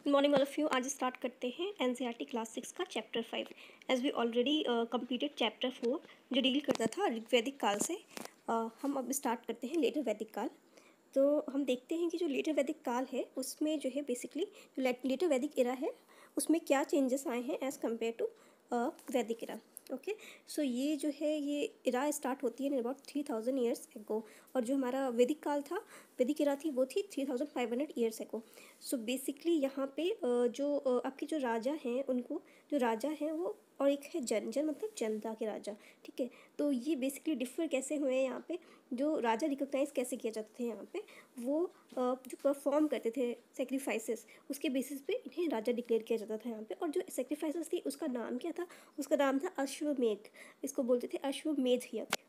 Good morning all of you. आज start करते हैं एनसीईआरटी क्लास 6 का chapter 5 as we already completed chapter 4 जो डील करता था ऋग्वैदिक काल से। हम अब स्टार्ट करते हैं लेटर वैदिक काल। तो हम देखते हैं कि जो लेटर वैदिक काल है उसमें जो है बेसिकली जो लेटर वैदिक इरा है उसमें क्या चेंजेस आए हैं एज़ कम्पेयर टू वैदिक इरा। ओके, सो ये जो है ये इरा स्टार्ट होती है अबाउट 3000 ईयर्स एगो, और जो हमारा वैदिक काल था, वैदिक इरा थी, वो थी 3500 ईयर्स एगो। सो बेसिकली यहाँ पे जो आपके जो राजा हैं उनको, जो राजा हैं वो, और एक है जन मतलब जनता के राजा, ठीक है। तो ये बेसिकली डिफर कैसे हुए हैं यहाँ पे, जो राजा रिकॉग्नाइज कैसे किए जाते थे यहाँ पे, वो जो परफॉर्म करते थे सेक्रीफाइसेस, उसके बेसिस पे इन्हें राजा डिक्लेयर किया जाता था यहाँ पे। और जो सेक्रीफाइसेस थी उसका नाम क्या था, उसका नाम था अश्वमेध, इसको बोलते थे अश्वमेध यज्ञ।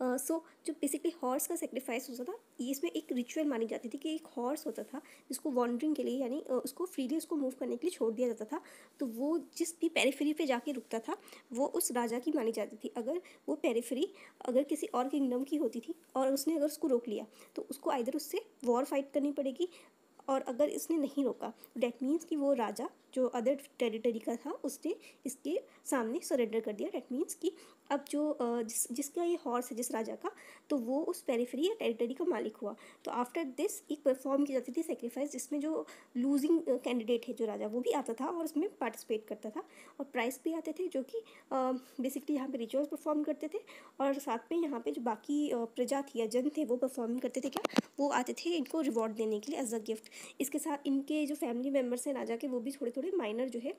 सो जो बेसिकली हॉर्स का सेक्रीफाइस होता था, ये इसमें एक रिचुअल मानी जाती थी कि एक हॉर्स होता था जिसको वॉन्डरिंग के लिए, यानी उसको फ्रीली उसको मूव करने के लिए छोड़ दिया जाता था। तो वो जिस भी पेरिफेरी पे जाके रुकता था वो उस राजा की मानी जाती थी। अगर वो पेरिफेरी अगर किसी और किंगडम की होती थी और उसने अगर उसको रोक लिया तो उसको आइदर उससे वॉर फाइट करनी पड़ेगी, और अगर इसने नहीं रोका डैट मीन्स कि वो राजा जो अदर टेरिटरी का था उसने इसके सामने सरेंडर कर दिया। डैट मीन्स कि अब जो जिसका ये हॉर्स है जिस राजा का, तो वो उस पेरिफेरी या टेरिटरी का मालिक हुआ। तो आफ्टर दिस एक परफॉर्म की जाती थी सेक्रीफाइस, जिसमें जो लूजिंग कैंडिडेट है जो राजा, वो भी आता था और उसमें पार्टिसिपेट करता था, और प्राइस भी आते थे जो कि बेसिकली यहाँ पे रिचुअल्स परफॉर्म करते थे, और साथ में यहाँ पे जो बाकी प्रजा थी या जन थे वो परफॉर्म करते थे, क्या वो आते थे इनको रिवॉर्ड देने के लिए एज अ गिफ्ट। इसके साथ इनके जो फैमिली मेम्बर्स हैं राजा के, वो भी थोड़े थोड़े माइनर जो है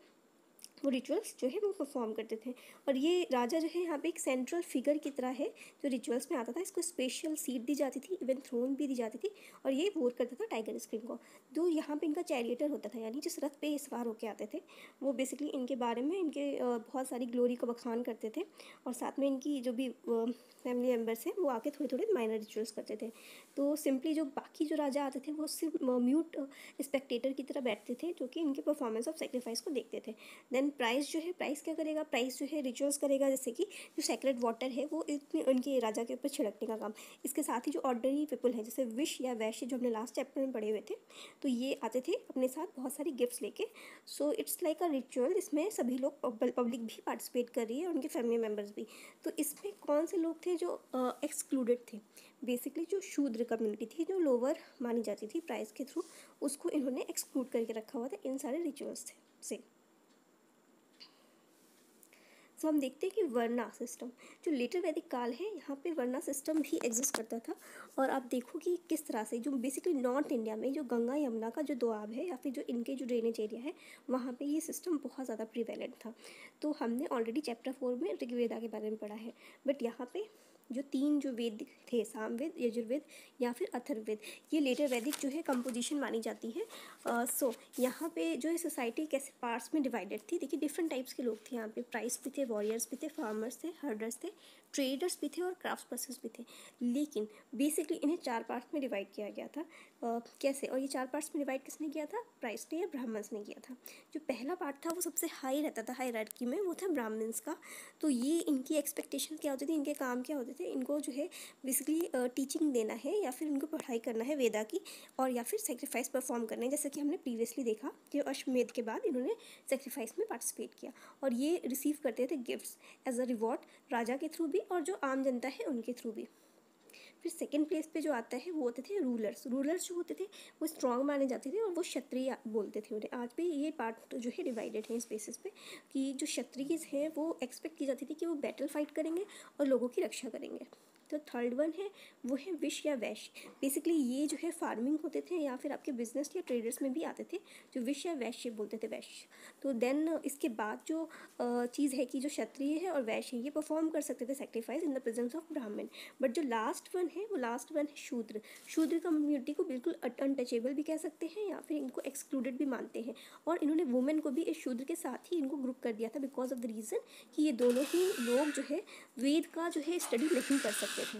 वो रिचुअल्स जो है वो परफॉर्म करते थे। और ये राजा जो है यहाँ पे एक सेंट्रल फिगर की तरह है जो रिचुअल्स में आता था। इसको स्पेशल सीट दी जाती थी, इवन थ्रोन भी दी जाती थी, और ये वोट करता था टाइगर स्क्रीन को। तो यहाँ पे इनका चैरिएटर होता था, यानी जिस रथ पे ये सवार होकर आते थे, वो बेसिकली इनके बारे में इनके बहुत सारी ग्लोरी को बखान करते थे, और साथ में इनकी जो भी फैमिली मेम्बर्स हैं वो आके थोड़े थोड़े माइनर रिचुअल्स करते थे। तो सिंपली जो बाकी जो राजा आते थे वो सिर्फ म्यूट स्पेक्टेटर की तरह बैठते थे, जो कि इनके परफॉर्मेंस ऑफ सेक्रीफाइस को देखते थे। देन प्राइस जो है, प्राइस क्या करेगा, प्राइस जो है रिचुअल्स करेगा, जैसे कि जो सेक्रेट वाटर है वो उनके राजा के ऊपर छिड़कने का काम। इसके साथ ही जो ऑर्डनरी पीपल है जैसे विश या वैश्य, जो हमने लास्ट चैप्टर में पढ़े हुए थे, तो ये आते थे अपने साथ बहुत सारी गिफ्ट्स लेके। So it's like a ritual, इसमें सभी लोग पब्लिक भी पार्टिसिपेट कर रही है और उनके फैमिली मेम्बर्स भी। तो इसमें कौन से लोग थे जो एक्सक्लूडेड थे, बेसिकली जो शूद्र कम्युनिटी थी जो लोअर मानी जाती थी प्राइस के थ्रू, उसको इन्होंने एक्सक्लूड करके रखा हुआ था इन सारे रिचुअल्स से। सो हम देखते हैं कि वर्ना सिस्टम, जो लेटर वैदिक काल है यहाँ पे वर्ना सिस्टम भी एग्जिस्ट करता था। और आप देखो कि किस तरह से जो बेसिकली नॉर्थ इंडिया में जो गंगा यमुना का जो दोआब है या फिर जो इनके जो ड्रेनेज एरिया है वहाँ पे ये सिस्टम बहुत ज़्यादा प्रिवेलेंट था। तो हमने ऑलरेडी चैप्टर 4 में ऋग्वेदा के बारे में पढ़ा है, बट यहाँ पे जो तीन जो वेद थे, सामवेद, यजुर्वेद या फिर अथर्ववेद, ये लेटर वैदिक जो है कंपोजिशन मानी जाती है। सो यहाँ पे जो है सोसाइटी कैसे पार्ट्स में डिवाइडेड थी। देखिए डिफरेंट टाइप्स के लोग थे यहाँ पे, प्राइस भी थे, वॉरियर्स भी थे, फार्मर्स थे, हर्डर्स थे, ट्रेडर्स भी थे और क्राफ्ट पर्सन्स भी थे। लेकिन बेसिकली इन्हें 4 पार्ट्स में डिवाइड किया गया था। कैसे, और ये 4 पार्ट्स में डिवाइड किसने किया था, प्राइस ने या ब्राह्मण्स ने किया था। जो पहला पार्ट था वो सबसे हाई रहता था हायरार्की में, वो था ब्राह्मण्स का। तो ये इनकी एक्सपेक्टेशन क्या होती थी, इनके काम क्या होते थे, इनको जो है बेसिकली टीचिंग देना है या फिर इनको पढ़ाई करना है वेदा की, और या फिर सेक्रीफाइस परफॉर्म करना है, जैसे कि हमने प्रीवियसली देखा कि अश्वमेध के बाद इन्होंने सेक्रीफाइस में पार्टिसिपेट किया, और ये रिसीव करते थे गिफ्ट्स एज अ रिवॉर्ड राजा के थ्रू भी और जो आम जनता है उनके थ्रू भी। फिर सेकंड प्लेस पे जो आता है वो होते थे रूलर्स। रूलर्स जो होते थे वो स्ट्रांग माने जाते थे और वो क्षत्रिय बोलते थे उन्हें। आज भी ये पार्ट जो है डिवाइडेड है इस बेसिस पे कि जो क्षत्रिय हैं वो एक्सपेक्ट की जाती थी कि वो बैटल फाइट करेंगे और लोगों की रक्षा करेंगे। तो थर्ड वन है वो है विश या वैश्य। बेसिकली ये जो है फार्मिंग होते थे या फिर आपके बिजनेस या ट्रेडर्स में भी आते थे, जो विश या वैश्य बोलते थे, वैश्य। तो देन इसके बाद जो चीज़ है कि जो क्षत्रिय है और वैश्य है ये परफॉर्म कर सकते थे sacrifice in the presence of ब्राह्मण। बट जो लास्ट वन है वो लास्ट वन है शूद्र। शूद्र कम्युनिटी को बिल्कुल अनटचेबल भी कह सकते हैं या फिर इनको एक्सक्लूडेड भी मानते हैं, और इन्होंने वुमेन को भी इस शूद्र के साथ ही इनको ग्रुप कर दिया था बिकॉज ऑफ द रीज़न कि ये दोनों ही लोग जो है वेद का जो है स्टडी नहीं कर सकते थे।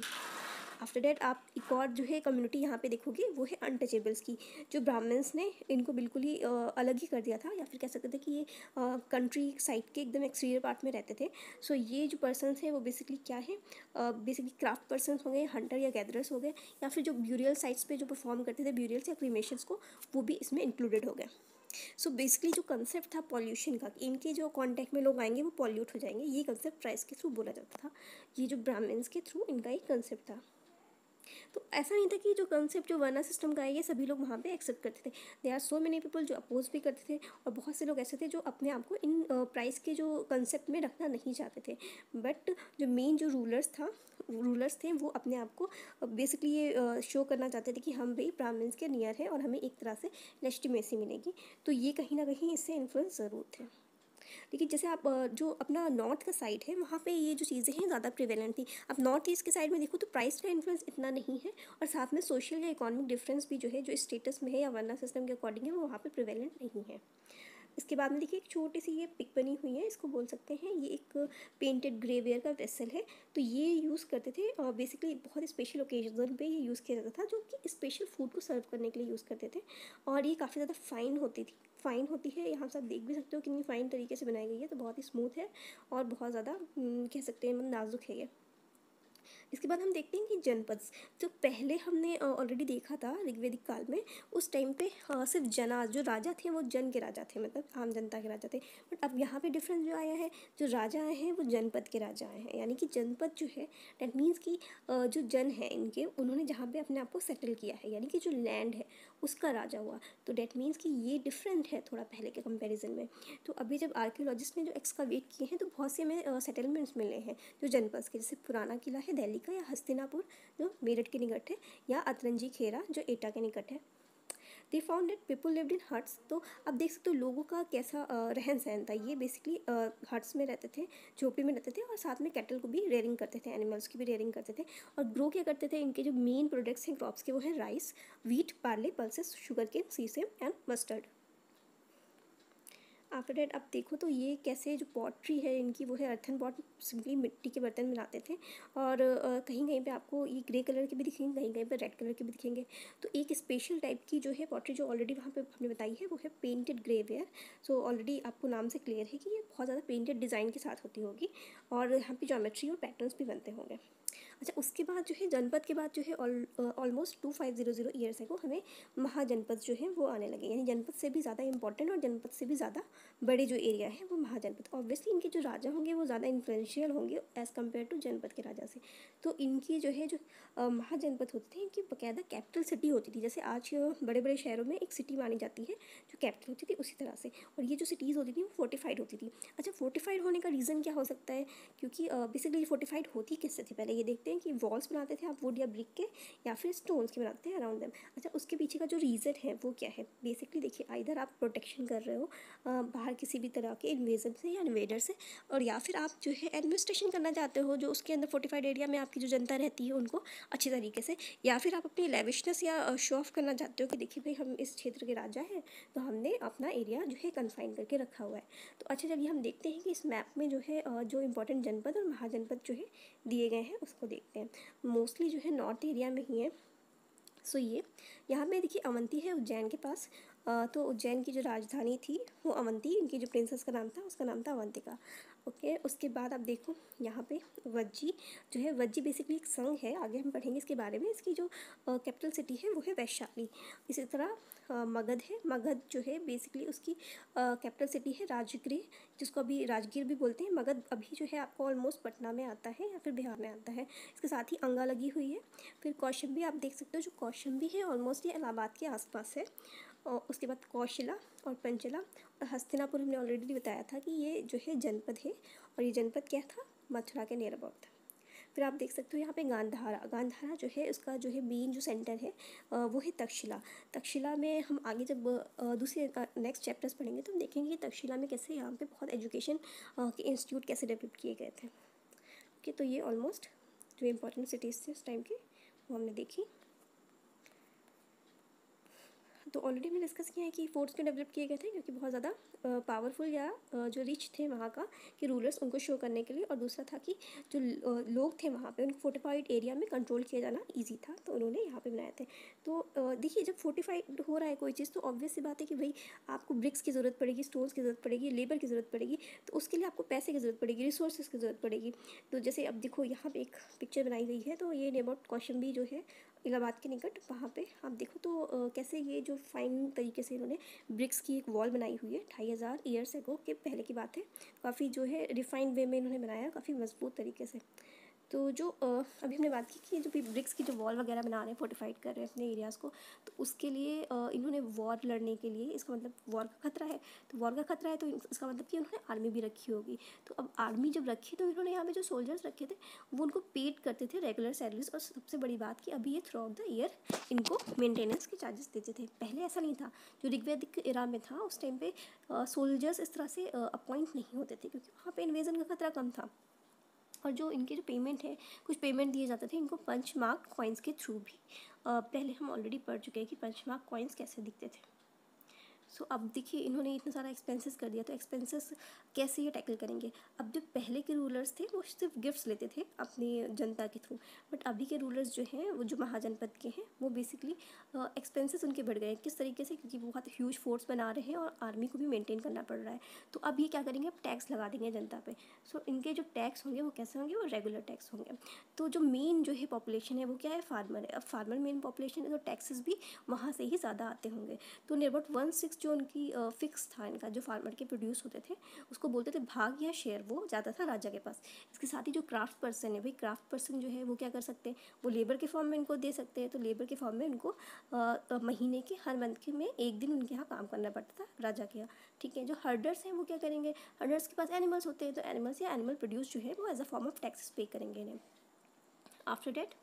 आफ्टर डैट आप एक और जो है कम्युनिटी यहाँ पे देखोगे वो है अनटचेबल्स की, जो ब्राह्मण्स ने इनको बिल्कुल ही अलग ही कर दिया था, या फिर कह सकते थे कि ये कंट्री साइड के एकदम एक्सटीरियर पार्ट में रहते थे। सो ये जो पर्सनस हैं वो बेसिकली क्या है, बेसिकली क्राफ्ट पर्सनस हो गए, हंटर या गैदरर्स हो गए, या फिर जो ब्यूरियल साइट्स पे जो परफॉर्म करते थे ब्यूरियल्स या क्रीमेशंस को, वो भी इसमें इंक्लूडेड हो गए। सो बेसिकली जो कंसेप्ट था पॉल्यूशन का, इनके जो कांटेक्ट में लोग आएंगे वो पॉल्यूट हो जाएंगे, ये कंसेप्ट ट्राइब्स के थ्रू बोला जाता था। ये जो ब्राह्मण्स के थ्रू इनका एक कंसेप्ट था। तो ऐसा नहीं था कि जो कंसेप्ट जो वर्ना सिस्टम का है ये सभी लोग वहाँ पे एक्सेप्ट करते थे। They are so many people जो अपोज भी करते थे, और बहुत से लोग ऐसे थे जो अपने आप को इन प्राइस के जो कंसेप्ट में रखना नहीं चाहते थे। बट जो मेन जो रूलर्स थे वो अपने आप को बेसिकली ये शो करना चाहते थे कि हम भी ब्राह्मण्स के नियर हैं और हमें एक तरह से लेजिटिमेसी मिलेगी। तो ये कहीं ना कहीं इससे इन्फ्लुएंस ज़रूर थे। लेकिन जैसे आप जो अपना नॉर्थ का साइड है वहाँ पे ये जो चीज़ें हैं ज़्यादा प्रिवेलेंट थी। अब नॉर्थ ईस्ट के साइड में देखो तो प्राइस का इन्फ्लुएंस इतना नहीं है, और साथ में सोशल या इकोनॉमिक डिफरेंस भी जो है जो स्टेटस में है या वर्ना सिस्टम के अकॉर्डिंग है वो वहाँ पे प्रिवेलेंट नहीं है। इसके बाद में देखिए एक छोटी सी ये पिक बनी हुई है, इसको बोल सकते हैं ये एक पेंटेड ग्रेवेयर का वेसल है। तो ये यूज़ करते थे बेसिकली बहुत स्पेशल ओकेजन पे ये यूज़ किया जाता था, जो कि स्पेशल फूड को सर्व करने के लिए यूज़ करते थे। और ये काफ़ी ज़्यादा फाइन होती है। यहाँ से आप देख भी सकते हो कितनी फाइन तरीके से बनाई गई है, तो बहुत ही स्मूथ है और बहुत ज़्यादा कह सकते हैं मतलब नाजुक है ये। इसके बाद हम देखते हैं कि जनपद, जो पहले हमने ऑलरेडी देखा था ऋग्वेदिक काल में, उस टाइम पे सिर्फ जना जो राजा थे वो जन के राजा थे, मतलब आम जनता के राजा थे। बट अब यहाँ पे डिफरेंस जो आया है, जो राजा आए हैं वो जनपद के राजा आए हैं, यानी कि जनपद जो है डैट मीन्स कि जो जन है इनके, उन्होंने जहाँ पे अपने आप को सेटल किया है, यानी कि जो लैंड है उसका राजा हुआ। तो डैट मीन्स कि ये डिफरेंट है थोड़ा पहले के कंपैरिजन में। तो अभी जब आर्कियोलॉजिस्ट ने जो एक्सकावेट किए हैं तो बहुत से हमें सेटलमेंट्स मिले हैं जो जनपद के, जैसे पुराना किला है दिल्ली का, या हस्तिनापुर जो मेरठ के निकट है, या अतरंजी खेरा जो एटा के निकट है। They found that people lived in huts. तो अब देख सकते हो लोगों का कैसा रहन सहन था। ये बेसिकली हट्स में रहते थे, झोपड़ी में रहते थे, और साथ में कैटल को भी रेयरिंग करते थे, एनिमल्स की भी रेयरिंग करते थे। और ग्रो क्या करते थे, इनके जो मेन प्रोडक्ट्स हैं क्रॉप्स के वो हैं rice, wheat, barley, pulses, sugar cane, sesame and mustard. After that आप देखो तो ये कैसे जो पॉटरी है इनकी वो है अर्थन पॉट, सिंपली मिट्टी के बर्तन बनाते थे। और कहीं कहीं पे आपको ये ग्रे कलर के भी दिखेंगे, कहीं कहीं पे रेड कलर के भी दिखेंगे। तो एक स्पेशल टाइप की जो है पॉटरी जो ऑलरेडी वहाँ पे हमने बताई है वो है पेंटेड ग्रेवेयर। सो ऑलरेडी आपको नाम से क्लियर है कि ये बहुत ज़्यादा पेंटेड डिज़ाइन के साथ होती होगी, और यहाँ पे ज्योमेट्री और पैटर्न्स भी बनते होंगे। अच्छा, उसके बाद जो है जनपद के बाद जो है ऑलमोस्ट 2500 ईयर्स को हमें महाजनपद जो है वो आने लगे, यानी जनपद से भी ज़्यादा इंपॉर्टेंट और जनपद से भी ज़्यादा बड़े जो एरिया है वो महाजनपद। ऑब्वियसली इनके जो राजा होंगे वो ज़्यादा इन्फ्लुएंशियल होंगे एज़ कम्पेयर टू जनपद के राजा से। तो इनकी जो है जो महाजनपद होते थे इनकी बाकायदा कैपिटल सिटी होती थी, जैसे आज बड़े बड़े शहरों में एक सिटी मानी जाती है जो कैपिटल होती थी, उसी तरह से। और ये जो सिटीज़ होती थी वो फोर्टिफाइड होती थी। अच्छा, फोर्टिफाइड होने का रीज़न क्या हो सकता है, क्योंकि बेसिकली फोर्टिफाइड होती किससे थी, पहले ये देखते हैं कि वॉल्स बनाते थे आप वुड या ब्रिक के, या फिर स्टोन्स के बनाते थे अराउंड देम। अच्छा, उसके पीछे का जो रीज़न है वो क्या है, बेसिकली देखिए आइदर आप प्रोटेक्शन कर रहे हो बाहर किसी भी तरह के इन्वेजन से या इन्वेडर से, और या फिर आप जो है एडमिनिस्ट्रेशन करना चाहते हो जो उसके अंदर फोर्टिफाइड एरिया में आपकी जो जनता रहती है उनको अच्छी तरीके से, या फिर आप अपनी लेविशनेस या शो ऑफ करना चाहते हो कि देखिए भाई हम इस क्षेत्र के राजा हैं तो हमने अपना एरिया जो है कन्फाइन करके रखा हुआ है। तो अच्छा, जब ये हम देखते हैं कि इस मैप में जो है जो इंपॉर्टेंट जनपद और महाजनपद जो है दिए गए हैं उसको देखते हैं। मोस्टली जो है नॉर्थ एरिया में ही है। सो ये यहाँ पे देखिए अवंती है उज्जैन के पास। तो उज्जैन की जो राजधानी थी वो अवंती, इनकी जो प्रिंसेस का नाम था उसका नाम था अवंतिका। ओके, उसके बाद आप देखो यहाँ पे वज्जी जो है, वज्जी बेसिकली एक संघ है, आगे हम पढ़ेंगे इसके बारे में। इसकी जो कैपिटल सिटी है वो है वैशाली। इसी तरह मगध है, मगध जो है बेसिकली उसकी कैपिटल सिटी है राजगृह, जिसको अभी राजगीर भी बोलते हैं। मगध अभी जो है आपको ऑलमोस्ट पटना में आता है या फिर बिहार में आता है। इसके साथ ही अंगा लगी हुई है। फिर कौशंबी आप देख सकते हो, जो कौशंबी है ऑलमोस्ट ये इलाहाबाद के आसपास है। और उसके बाद कौशला और पंचला और हस्तिनापुर हमने ऑलरेडी बताया था कि ये जो है जनपद है, और ये जनपद क्या था, मथुरा के नियर अबाउट था। फिर आप देख सकते हो यहाँ पे गांधारा, गांधारा जो है उसका जो है मेन जो सेंटर है वो है तक्षशिला। तक्षशिला में हम आगे जब दूसरे नेक्स्ट चैप्टर्स पढ़ेंगे तो हम देखेंगे कि तक्षशिला में कैसे यहाँ पे बहुत एजुकेशन के इंस्टीट्यूट कैसे डेवलप किए गए थे। ओके, तो ये ऑलमोस्ट जो इम्पोर्टेंट सिटीज़ थे उस टाइम की वो हमने देखी। तो ऑलरेडी मैंने डिस्कस किया है कि फोर्ट्स क्यों डेवलप किए गए थे, क्योंकि बहुत ज़्यादा पावरफुल या जो रिच थे वहाँ का कि रूलर्स उनको शो करने के लिए, और दूसरा था कि जो लोग थे वहाँ पे उनको फोर्टिफाइड एरिया में कंट्रोल किया जाना इजी था, तो उन्होंने यहाँ पे बनाए थे। तो देखिए जब फोर्टिफाइड हो रहा है कोई चीज़ तो ऑब्वियस सी बात है कि भाई आपको ब्रिक्स की ज़रूरत पड़ेगी, स्टोन्स की ज़रूरत पड़ेगी, लेबर की ज़रूरत पड़ेगी, तो उसके लिए आपको पैसे की ज़रूरत पड़ेगी, रिसोर्सेज की ज़रूरत पड़ेगी। तो जैसे अब देखो यहाँ पे एक पिक्चर बनाई गई है, तो ये नेबोट कौशंबी जो है इलाहाबाद के निकट, वहाँ पे आप देखो तो कैसे ये जो फाइन तरीके से इन्होंने ब्रिक्स की एक वॉल बनाई हुई है 2500 ईयर्स एगो के पहले की बात है। काफ़ी जो है रिफाइंड वे में इन्होंने बनाया, काफ़ी मजबूत तरीके से। तो जो अभी हमने बात की कि जो ब्रिक्स की जो वॉल वगैरह बना रहे हैं, फोर्टिफाइड कर रहे हैं अपने एरियाज़ को, तो उसके लिए इन्होंने वॉर लड़ने के लिए, इसका मतलब वॉर का खतरा है, तो वॉर का खतरा है तो इसका मतलब कि उन्होंने आर्मी भी रखी होगी। तो अब आर्मी जब रखी तो इन्होंने यहाँ पे जो सोल्जर्स रखे थे वो उनको पेड करते थे रेगुलर सैलरीज, और सबसे बड़ी बात कि अभी ये थ्रू आउट द ईयर इनको मेंटेनेंस के चार्जेस देते थे। पहले ऐसा नहीं था, जो ऋग्वैदिक एरा में था उस टाइम पे सोल्जर्स इस तरह से अपॉइंट नहीं होते थे, क्योंकि वहाँ पे इन्वेजन का खतरा कम था। और जो इनके जो पेमेंट है, कुछ पेमेंट दिए जाते थे इनको पंच मार्क कॉइन्स के थ्रू भी। पहले हम ऑलरेडी पढ़ चुके हैं कि पंच मार्क कॉइन्स कैसे दिखते थे। सो अब देखिए इन्होंने इतना सारा एक्सपेंसेस कर दिया, तो एक्सपेंसेस कैसे ये टैकल करेंगे। अब जो पहले के रूलर्स थे वो सिर्फ गिफ्ट्स लेते थे अपनी जनता के थ्रू, बट अभी के रूलर्स जो हैं वो जो महाजनपद के हैं वो बेसिकली एक्सपेंसेस उनके बढ़ गए हैं। किस तरीके से, क्योंकि वो बहुत ह्यूज फोर्स बना रहे हैं और आर्मी को भी मेंटेन करना पड़ रहा है। तो अब ये क्या करेंगे, अब टैक्स लगा देंगे जनता पे। सो इनके जो टैक्स होंगे वो कैसे होंगे, वो रेगुलर टैक्स होंगे। तो जो मेन जो है पॉपुलेशन है वो क्या है, फार्मर है। अब फार्मर मेन पॉपुलेशन है तो टैक्सेस भी वहाँ से ही ज़्यादा आते होंगे। तो नियर अबाउट 1/6 जो उनकी फिक्स था, इनका जो फार्मर के प्रोड्यूस होते थे उसको बोलते थे भाग या शेयर, वो ज़्यादा था राजा के पास। इसके साथ ही जो क्राफ्ट पर्सन है, भाई क्राफ्ट पर्सन जो है वो क्या कर सकते हैं, वो लेबर के फॉर्म में इनको दे सकते हैं। तो लेबर के फॉर्म में उनको महीने के हर मंथ के में एक दिन उनके यहाँ काम करना पड़ता था राजा के यहाँ। ठीक है, जो हर्डर्स हैं वो क्या करेंगे, हर्डर्स के पास एनिमल्स होते हैं, तो एनिमल्स या एनिमल प्रोड्यूस जो है वो as a form of taxes पे करेंगे इन्हें। आफ्टर डेट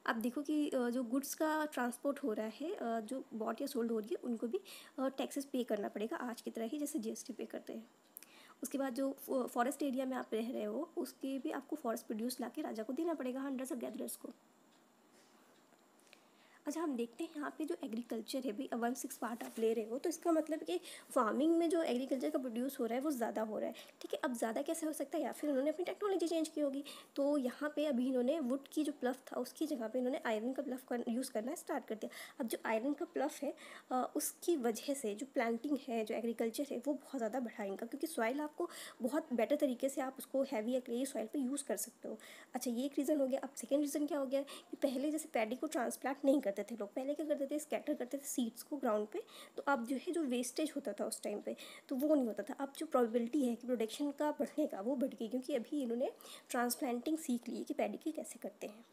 आप देखो कि जो गुड्स का ट्रांसपोर्ट हो रहा है, जो बॉट या सोल्ड हो रही है, उनको भी टैक्सेस पे करना पड़ेगा आज की तरह ही जैसे जीएसटी पे करते हैं। उसके बाद जो फॉरेस्ट एरिया में आप रह रहे हो उसके भी आपको फॉरेस्ट प्रोड्यूस ला के राजा को देना पड़ेगा, हंड्रेड्स ऑफ गैदरर्स को। अच्छा हम देखते हैं यहाँ पे जो एग्रीकल्चर है भाई, 1/6 पार्ट आप ले रहे हो तो इसका मतलब कि फार्मिंग में जो एग्रीकल्चर का प्रोड्यूस हो रहा है वो ज़्यादा हो रहा है। ठीक है, अब ज़्यादा कैसे हो सकता है, या फिर उन्होंने अपनी टेक्नोलॉजी चेंज की होगी। तो यहाँ पे अभी इन्होंने वुड की जो प्लफ था उसकी जगह पे इन्होंने आयरन का प्लफ यूज़ करना स्टार्ट कर दिया। अब जो आयरन का प्लफ है उसकी वजह से जो प्लांटिंग है, जो एग्रीकल्चर है वो बहुत ज़्यादा बढ़ा इनका, क्योंकि सॉइल आपको बहुत बेटर तरीके से आप उसको हैवी या क्ले सॉइल पर यूज़ कर सकते हो। अच्छा ये एक रीज़न हो गया। अब सेकेंड रीज़न क्या हो गया कि पहले जैसे पैडी को ट्रांसप्लांट नहीं करते थे लोग, पहले क्या करते थे, स्कैटर करते थे सीड्स को ग्राउंड पे। तो अब जो है जो वेस्टेज होता था उस टाइम पे तो वो नहीं होता था। अब जो प्रोबेबिलिटी है कि प्रोडक्शन का बढ़ने का वो बढ़ गई, क्योंकि अभी इन्होंने ट्रांसप्लांटिंग सीख ली कि पैडी की कैसे करते हैं।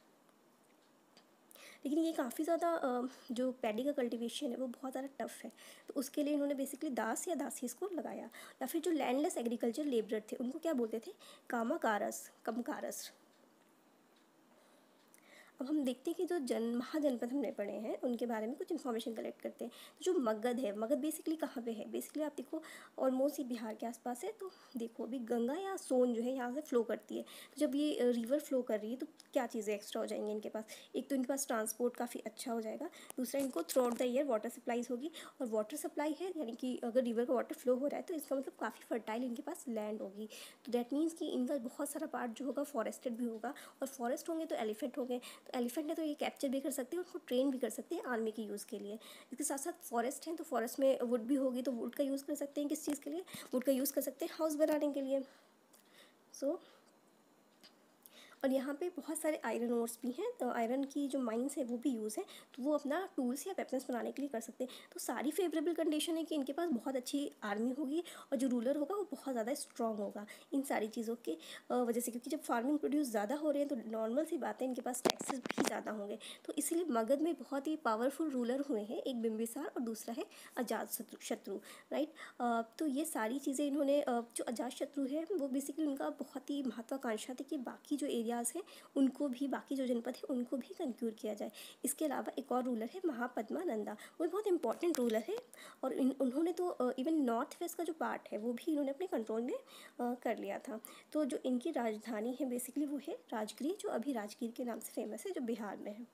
लेकिन ये काफ़ी ज़्यादा जो पैडी का कल्टीवेशन है वो बहुत ज़्यादा टफ है। तो उसके लिए इन्होंने बेसिकली दास या दासीस को लगाया, या फिर जो लैंडलेस एग्रीकल्चर लेबर थे उनको क्या बोलते थे, कामाकारस, कमकारस। अब हम देखते हैं कि जो महाजनपद हमने पढ़े हैं उनके बारे में कुछ इन्फॉर्मेशन कलेक्ट करते हैं। तो जो मगध है, मगध बेसिकली कहाँ पे है, बेसिकली आप देखो ऑलमोस्ट ही बिहार के आसपास है। तो देखो अभी गंगा या सोन जो है यहाँ से फ्लो करती है, तो जब ये रिवर फ्लो कर रही है तो क्या चीज़ें एक्स्ट्रा हो जाएंगी इनके पास। एक तो इनके पास ट्रांसपोर्ट काफ़ी अच्छा हो जाएगा, दूसरा इनको through out the year water supplies होगी। और वाटर सप्लाई है यानी कि अगर रिवर का वाटर फ्लो हो रहा है तो इसका मतलब काफ़ी फर्टाइल इनके पास लैंड होगी। तो दैट मीन्स कि इनका बहुत सारा पार्ट जो होगा फॉरेस्टेड भी होगा, और फॉरेस्ट होंगे तो एलिफेंट होंगे। तो एलिफेंट है तो ये कैप्चर भी कर सकते हैं, उनको ट्रेन भी कर सकते हैं आर्मी के यूज़ के लिए। इसके साथ साथ फॉरेस्ट हैं तो फॉरेस्ट में वुड भी होगी, तो वुड का यूज़ कर सकते हैं किस चीज़ के लिए, वुड का यूज़ कर सकते हैं हाउस बनाने के लिए। सो और यहाँ पे बहुत सारे आयरन ओर्स भी हैं, तो आयरन की जो माइंस है वो भी यूज़ है, तो वो अपना टूल्स या वेपन्स बनाने के लिए कर सकते हैं। तो सारी फेवरेबल कंडीशन है कि इनके पास बहुत अच्छी आर्मी होगी और जो रूलर होगा वो बहुत ज़्यादा स्ट्रॉन्ग होगा इन सारी चीज़ों की वजह से, क्योंकि जब फार्मिंग प्रोड्यूस ज़्यादा हो रहे हैं तो नॉर्मल सी बात है इनके पास टैक्सेस भी ज़्यादा होंगे। तो इसीलिए मगध में बहुत ही पावरफुल रूलर हुए हैं, एक बिम्बिसार और दूसरा है अजात शत्रु, राइट। तो ये सारी चीज़ें इन्होंने जो अजात शत्रु है वो बेसिकली उनका बहुत ही महत्वाकांक्षा थी कि बाकी जो एरियाज़ हैं उनको भी, बाकी जो जनपद है उनको भी कंक्यूर किया जाए। इसके अलावा एक और रूलर है महापद्मानंदा, वो बहुत इंपॉर्टेंट रूलर है। और उन्होंने तो इवन नॉर्थ वेस्ट का जो पार्ट है वो भी इन्होंने अपने कंट्रोल में कर लिया था। तो जो इनकी राजधानी है बेसिकली वो है राजगीर, जो अभी राजगीर के नाम से फेमस है, जो बिहार में है।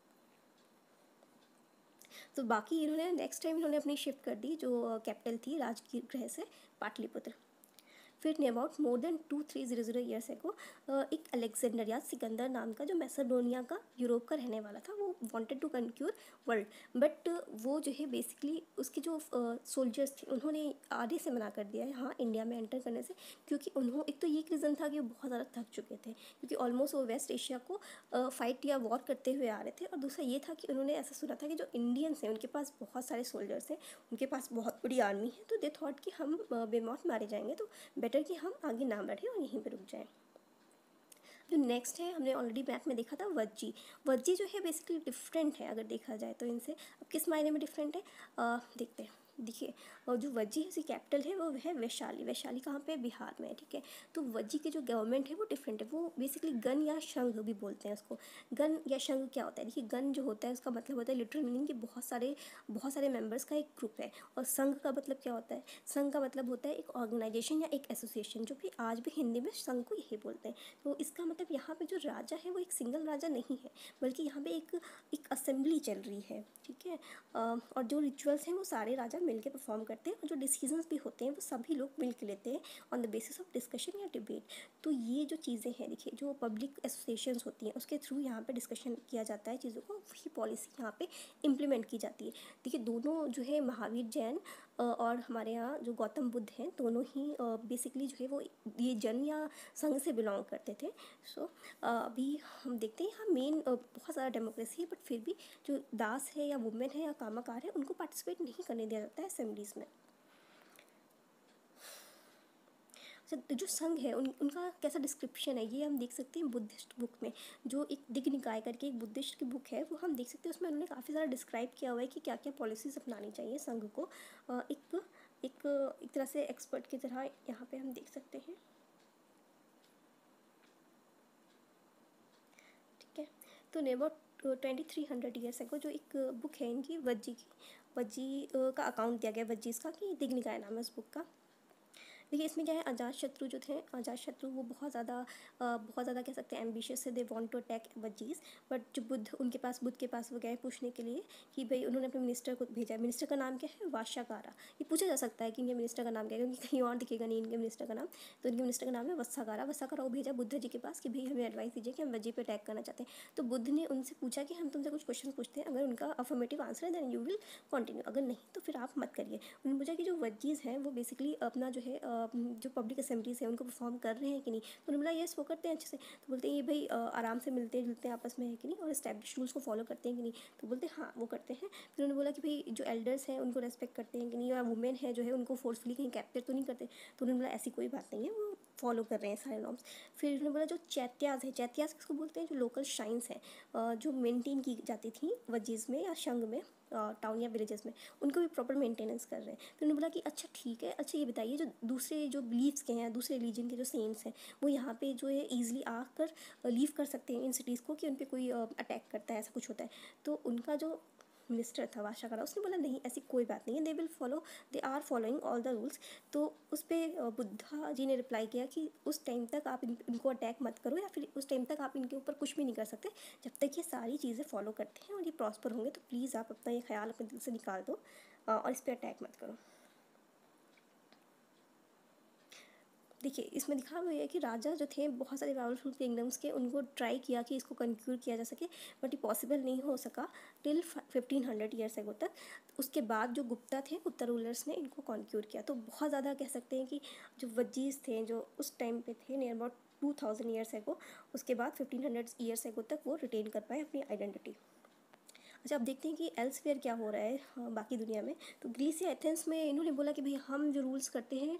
तो बाकी इन्होंने नेक्स्ट टाइम इन्होंने अपनी शिफ्ट कर दी, जो कैपिटल थी राजगीर ग्रह से पाटलिपुत्र। फिर ने about more than 2300 years ago एक अलेक्जेंडर या सिकंदर नाम का जो मैसेडोनिया का यूरोप का रहने वाला था, वो वांटेड टू कन्क्यूर वर्ल्ड, बट वो जो है बेसिकली उसके जो सोल्जर्स थे उन्होंने आधे से मना कर दिया है हाँ इंडिया में एंटर करने से, क्योंकि उन्होंने एक तो ये रीज़न था कि वो बहुत ज़्यादा थक चुके थे, क्योंकि ऑलमोस्ट वो वेस्ट एशिया को फाइट या वॉर करते हुए आ रहे थे, और दूसरा ये था कि उन्होंने ऐसा सुना था कि जो इंडियंस हैं उनके पास बहुत सारे सोल्जर्स हैं, उनके पास बहुत बड़ी आर्मी है, तो दे थॉट कि हम बेमौत मारे जाएंगे, तो बेटर कि हम आगे ना बढ़ें और यहीं पर रुक जाएँ। जो नेक्स्ट है, हमने ऑलरेडी मैप में देखा था वज्जी। वज्जी जो है बेसिकली डिफरेंट है अगर देखा जाए तो इनसे। अब किस मायने में डिफरेंट है देखते हैं। देखिए, और जो वज्जी है उसकी कैपिटल है वो है वैशाली। वैशाली कहाँ पे? बिहार में है, ठीक है। तो वज्जी की जो गवर्नमेंट है वो डिफरेंट है, वो बेसिकली गन या शंख भी बोलते हैं उसको। गन या शंख क्या होता है? देखिए, गन जो होता है उसका मतलब होता है लिटरल मीनिंग कि बहुत सारे मेंबर्स का एक ग्रुप है, और संघ का मतलब क्या होता है? संघ का मतलब होता है एक ऑर्गेनाइजेशन या एक एसोसिएशन, जो भी आज भी हिंदी में संघ को यही बोलते हैं। तो इसका मतलब यहाँ पे जो राजा है वो एक सिंगल राजा नहीं है, बल्कि यहाँ पे एक असेंबली चल रही है, ठीक है। और जो रिचुअल्स हैं वो सारे राजा मिलके परफॉर्म करते हैं, और जो डिसीजंस भी होते हैं वो सभी लोग मिलके लेते हैं on the basis of discussion या डिबेट। तो ये जो चीज़ें हैं, देखिए, जो पब्लिक एसोसिएशंस होती हैं उसके थ्रू यहाँ पे डिस्कशन किया जाता है चीज़ों को, वही पॉलिसी यहाँ पे इम्प्लीमेंट की जाती है। देखिए, दोनों जो है महावीर जैन और हमारे यहाँ जो गौतम बुद्ध हैं, दोनों ही बेसिकली जो है वो ये जन या संघ से बिलोंग करते थे। सो अभी हम देखते हैं यहाँ मेन बहुत ज़्यादा डेमोक्रेसी है, बट फिर भी जो दास है या वुमेन है या कामाकार है उनको पार्टिसिपेट नहीं करने दिया जाता है असेंबलीज़ में। अच्छा, जो संघ है उनका कैसा डिस्क्रिप्शन है ये हम देख सकते हैं बुद्धिस्ट बुक में। जो एक दिग निकाय करके एक बुद्धिस्ट की बुक है वो हम देख सकते हैं, उसमें उन्होंने काफ़ी ज़्यादा डिस्क्राइब किया हुआ है कि क्या क्या पॉलिसीज़ अपनानी चाहिए संघ को। एक एक एक तरह से एक्सपर्ट की तरह यहाँ पे हम देख सकते हैं, ठीक है। तो नेबर 2300 ईयर्स एगो जो एक बुक है इनकी वज्जी का अकाउंट दिया गया है वज्जीज़ का, कि दिग निकाय नाम है उस बुक का। देखिए, इसमें क्या है, अजातशत्रु जो थे, अजातशत्रु वो बहुत ज़्यादा कह सकते हैं एम्बिशियस है, they want to attack Vajjis. But जो बुद्ध के पास वो गए पूछने के लिए कि भाई, उन्होंने अपने मिनिस्टर को भेजा। मिनिस्टर का नाम क्या है? वाशाकारा। ये पूछा जा सकता है कि इनके मिनिस्टर का नाम क्या है, क्योंकि कहीं और दिखेगा नहीं इनके मिनिस्टर का नाम। तो इनके मिनिस्टर का नाम है वत्साकारा। वत्साकारा को भेजा बुद्ध जी के पास कि भाई हमें एडवाइस दीजिए कि हम वज्जी पे अटैक करना चाहते हैं। तो बुद्ध ने उनसे पूछा कि हम तुमसे कुछ क्वेश्चन पूछते हैं, अगर उनका अफर्मेटिव आंसर है देन यू विल कंटिन्यू, अगर नहीं तो फिर आप मत करिए। उन्होंने पूछा कि जो वज्जीज़ हैं वो बेसिकली अपना जो है जो पब्लिक असेंबलीज है उनको परफॉर्म कर रहे हैं कि नहीं। तो उन्होंने बोला यस, वो करते हैं अच्छे से। तो बोलते हैं ये भाई आराम से मिलते जुलते हैं आपस में है कि नहीं, और इस्टेब्लिश रूल्स को फॉलो करते हैं कि नहीं। तो बोलते हैं हाँ वो करते हैं। फिर उन्होंने बोला कि भाई जो एल्डर्स हैं उनको रेस्पेक्ट करते हैं कि नहीं, या वुमेन है जो है उनको फोर्सफुली कहीं कैप्चर तो नहीं करते। तो उन्होंने बोला ऐसी कोई बात नहीं है, वो फॉलो कर रहे हैं सारे नॉर्म्स। फिर उन्होंने बोला जो चैत्याज है, चैत्याज किसको बोलते हैं? जो लोकल श्राइन्स हैं जो मेंटेन की जाती थी वजीज़ में या शंग में, टाउन या विलेजेस में, उनको भी प्रॉपर मेंटेनेंस कर रहे हैं। फिर उन्होंने बोला कि अच्छा ठीक है, अच्छा ये बताइए जो दूसरे जो बिलीव्स के हैं, दूसरे रिलीजन के जो सेंट्स हैं, वो यहाँ पे जो है ईजिली आकर लीव कर सकते हैं इन सिटीज़ को, कि उन पर कोई अटैक करता है, ऐसा कुछ होता है। तो उनका जो मिनिस्टर था वाशाकारा, उसने बोला नहीं ऐसी कोई बात नहीं है, they are following all the rules. तो उस पर बुद्धा जी ने रिप्लाई किया कि उस टाइम तक आप इनको अटैक मत करो, या फिर उस टाइम तक आप इनके ऊपर कुछ भी नहीं कर सकते, जब तक ये सारी चीज़ें फॉलो करते हैं और ये प्रॉस्पर होंगे। तो प्लीज़ आप अपना ये ख्याल अपने दिल से निकाल दो और इस पर अटैक मत करो। देखिए, इसमें दिखा हुआ है कि राजा जो थे बहुत सारे पावरफुल किंगडम्स के, उनको ट्राई किया कि इसको कंक्यूर किया जा सके, बट ये पॉसिबल नहीं हो सका टिल 1500 ईयर्स एगो तक। उसके बाद जो गुप्ता रूलर्स ने इनको कंक्यूर किया। तो बहुत ज़्यादा कह सकते हैं कि जो वजीज़ थे जो उस टाइम पे थे नियर अबाउट 2000 ईयर्स एगो, उसके बाद 1500 ईयर्स एगो तक वो रिटेन कर पाए अपनी आइडेंटिटी। अच्छा, अब देखते हैं कि एल्सवेयर क्या हो रहा है बाकी दुनिया में। तो ग्रीस या एथेंस में इन्होंने बोला कि भाई हम जो रूल्स करते हैं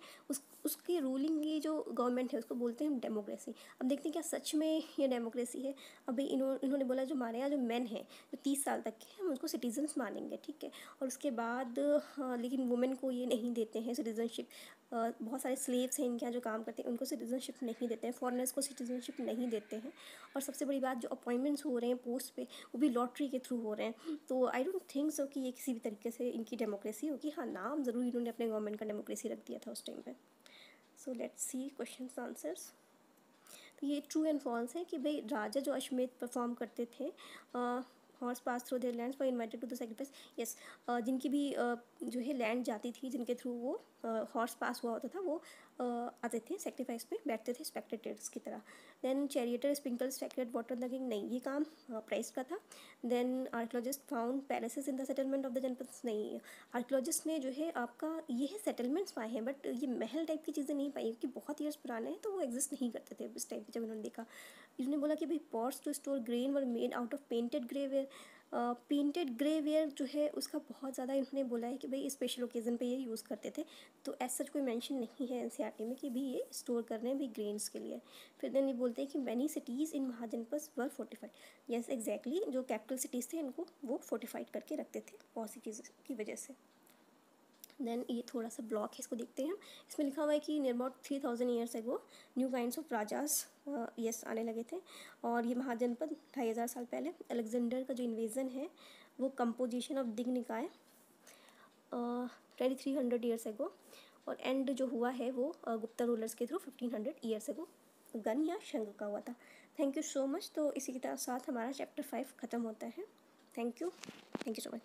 उसके रूलिंग की जो गवर्नमेंट है उसको बोलते हैं डेमोक्रेसी। अब देखते हैं क्या सच में ये डेमोक्रेसी है। अब भाई इन्होंने बोला जो हमारे यहाँ जो मेन है जो 30 साल तक के, हम उसको सिटीजन्स मानेंगे, ठीक है। और उसके बाद लेकिन वुमेन को ये नहीं देते हैं सिटीजनशिप। बहुत सारे स्लेव्स हैं इनके यहाँ जो काम करते हैं, उनको सिटीजनशिप नहीं देते हैं, फॉरेनर्स को सिटीजनशिप नहीं देते हैं। और सबसे बड़ी बात, जो अपॉइंटमेंट्स हो रहे हैं पोस्ट पे, वो भी लॉटरी के थ्रू हो रहे हैं। तो आई डोंट थिंक सो कि ये किसी भी तरीके से इनकी डेमोक्रेसी होगी। हाँ, नाम ज़रूर इन्होंने अपने गवर्नमेंट का डेमोक्रेसी रख दिया था उस टाइम पे। So let's see question answers. तो ये ट्रू एंड फॉल्स है कि भाई राजा जो अश्वमेध परफॉर्म करते थे, horse pass through their lands for invited to the sacrifice. Yes, जिनकी भी जो है लैंड जाती थी जिनके थ्रू वो हॉर्स पास हुआ होता था वो आते थे सेक्रीफाइस पे, बैठते थे स्पेक्टेटर्स की तरह। Then charioteer sprinkle sacred water the king, नहीं ये काम प्राइस का था। Then archaeologist found palaces in the settlement of the janapada, नहीं आर्कियोलॉजिस्ट ने जो है आपका ये है सेटलमेंट्स पाए हैं बट ये महल टाइप की चीज़ें नहीं पाई क्योंकि बहुत ईयर्स पुराने हैं तो वो एग्जिस्ट नहीं करते थे इस टाइम पे जब उन्होंने देखा। इन्होंने बोला कि भाई pots to store grain were made out of painted grey ware. Painted grey ware जो है उसका बहुत ज़्यादा इन्होंने बोला है कि भाई स्पेशल ओकेज़न पे ये यूज़ करते थे, तो ऐसा कोई मेंशन नहीं है एनसीईआरटी में कि भी ये स्टोर कर रहे हैं भी ग्रेन्स के लिए। फिर देन ये बोलते हैं कि many cities in Mahajanapada were fortified, yes exactly जो कैपिटल सिटीज़ थे इनको वो फोर्टिफाइड करके रखते थे बहुत सी चीज़ों की वजह से। देन ये थोड़ा सा ब्लॉक है, इसको देखते हैं हम। इसमें लिखा हुआ है कि near about 3000 years ago new kinds of rajas yes आने लगे थे, और ये महाजनपद 2500 साल पहले। अलेक्जेंडर का जो इन्वेजन है वो कंपोजिशन ऑफ दिग्निकाय 2300 ईयर्स एगो, और एंड जो हुआ है वो गुप्ता रूलर्स के थ्रू 1500 ईयर्स एगो गन या शंख का हुआ था। Thank you so much. तो इसी के साथ हमारा चैप्टर 5 ख़त्म होता है। Thank you so much.